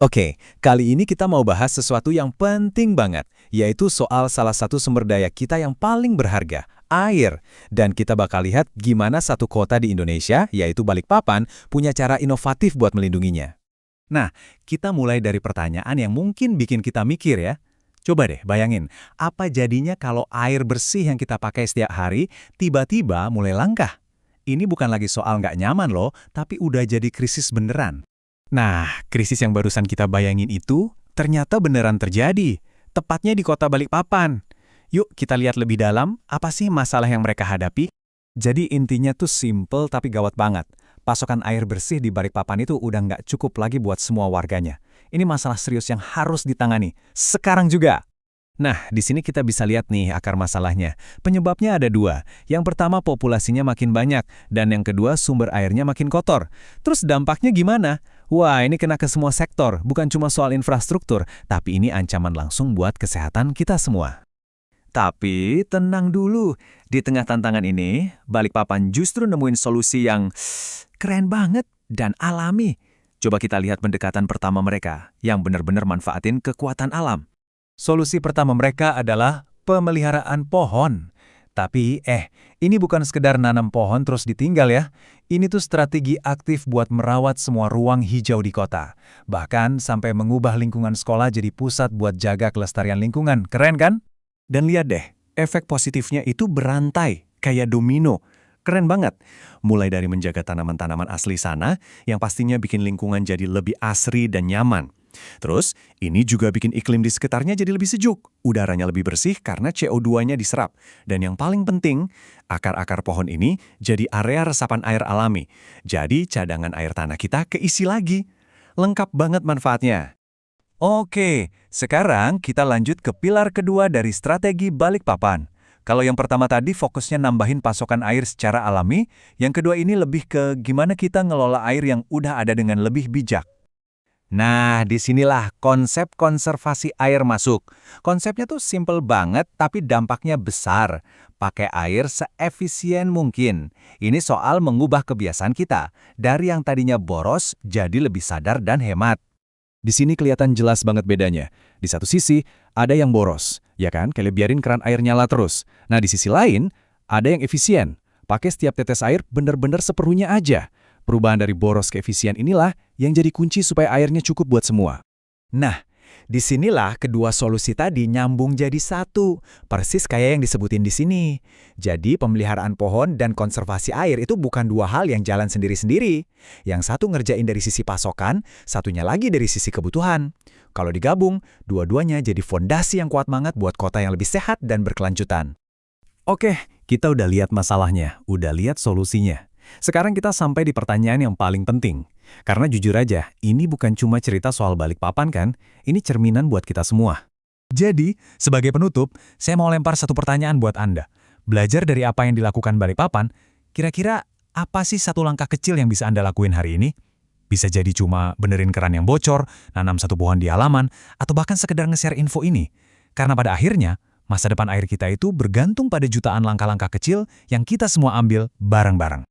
Oke, kali ini kita mau bahas sesuatu yang penting banget, yaitu soal salah satu sumber daya kita yang paling berharga, air. Dan kita bakal lihat gimana satu kota di Indonesia, yaitu Balikpapan, punya cara inovatif buat melindunginya. Nah, kita mulai dari pertanyaan yang mungkin bikin kita mikir ya. Coba deh bayangin, apa jadinya kalau air bersih yang kita pakai setiap hari tiba-tiba mulai langka? Ini bukan lagi soal nggak nyaman loh, tapi udah jadi krisis beneran. Nah, krisis yang barusan kita bayangin itu ternyata beneran terjadi, tepatnya di kota Balikpapan. Yuk kita lihat lebih dalam, apa sih masalah yang mereka hadapi? Jadi intinya tuh simple tapi gawat banget. Pasokan air bersih di Balikpapan itu udah nggak cukup lagi buat semua warganya. Ini masalah serius yang harus ditangani, sekarang juga. Nah, di sini kita bisa lihat nih akar masalahnya. Penyebabnya ada dua. Yang pertama populasinya makin banyak, dan yang kedua sumber airnya makin kotor. Terus dampaknya gimana? Wah, ini kena ke semua sektor, bukan cuma soal infrastruktur, tapi ini ancaman langsung buat kesehatan kita semua. Tapi tenang dulu, di tengah tantangan ini, Balikpapan justru nemuin solusi yang keren banget dan alami. Coba kita lihat pendekatan pertama mereka, yang benar-benar manfaatin kekuatan alam. Solusi pertama mereka adalah pemeliharaan pohon. Tapi, ini bukan sekedar nanam pohon terus ditinggal ya. Ini tuh strategi aktif buat merawat semua ruang hijau di kota. Bahkan sampai mengubah lingkungan sekolah jadi pusat buat jaga kelestarian lingkungan. Keren kan? Dan lihat deh, efek positifnya itu berantai, kayak domino. Keren banget. Mulai dari menjaga tanaman-tanaman asli sana, yang pastinya bikin lingkungan jadi lebih asri dan nyaman. Terus, ini juga bikin iklim di sekitarnya jadi lebih sejuk. Udaranya lebih bersih karena CO2-nya diserap. Dan yang paling penting, akar-akar pohon ini jadi area resapan air alami. Jadi, cadangan air tanah kita keisi lagi. Lengkap banget manfaatnya. Oke, sekarang kita lanjut ke pilar kedua dari strategi Balikpapan. Kalau yang pertama tadi fokusnya nambahin pasokan air secara alami, yang kedua ini lebih ke gimana kita ngelola air yang udah ada dengan lebih bijak. Nah, disinilah konsep konservasi air masuk. Konsepnya tuh simple banget, tapi dampaknya besar. Pakai air seefisien mungkin. Ini soal mengubah kebiasaan kita. Dari yang tadinya boros, jadi lebih sadar dan hemat. Di sini kelihatan jelas banget bedanya. Di satu sisi, ada yang boros. Ya kan, kayak biarin keran air nyala terus. Nah, di sisi lain, ada yang efisien. Pakai setiap tetes air bener-bener seperlunya aja. Perubahan dari boros ke efisien inilah yang jadi kunci supaya airnya cukup buat semua. Nah, disinilah kedua solusi tadi nyambung jadi satu, persis kayak yang disebutin di sini. Jadi pemeliharaan pohon dan konservasi air itu bukan dua hal yang jalan sendiri-sendiri. Yang satu ngerjain dari sisi pasokan, satunya lagi dari sisi kebutuhan. Kalau digabung, dua-duanya jadi fondasi yang kuat banget buat kota yang lebih sehat dan berkelanjutan. Oke, kita udah lihat masalahnya, udah lihat solusinya. Sekarang kita sampai di pertanyaan yang paling penting. Karena jujur aja, ini bukan cuma cerita soal Balikpapan kan, ini cerminan buat kita semua. Jadi, sebagai penutup, saya mau lempar satu pertanyaan buat Anda. Belajar dari apa yang dilakukan Balikpapan, kira-kira apa sih satu langkah kecil yang bisa Anda lakuin hari ini? Bisa jadi cuma benerin keran yang bocor, nanam satu pohon di halaman, atau bahkan sekedar nge-share info ini. Karena pada akhirnya, masa depan air kita itu bergantung pada jutaan langkah-langkah kecil yang kita semua ambil bareng-bareng.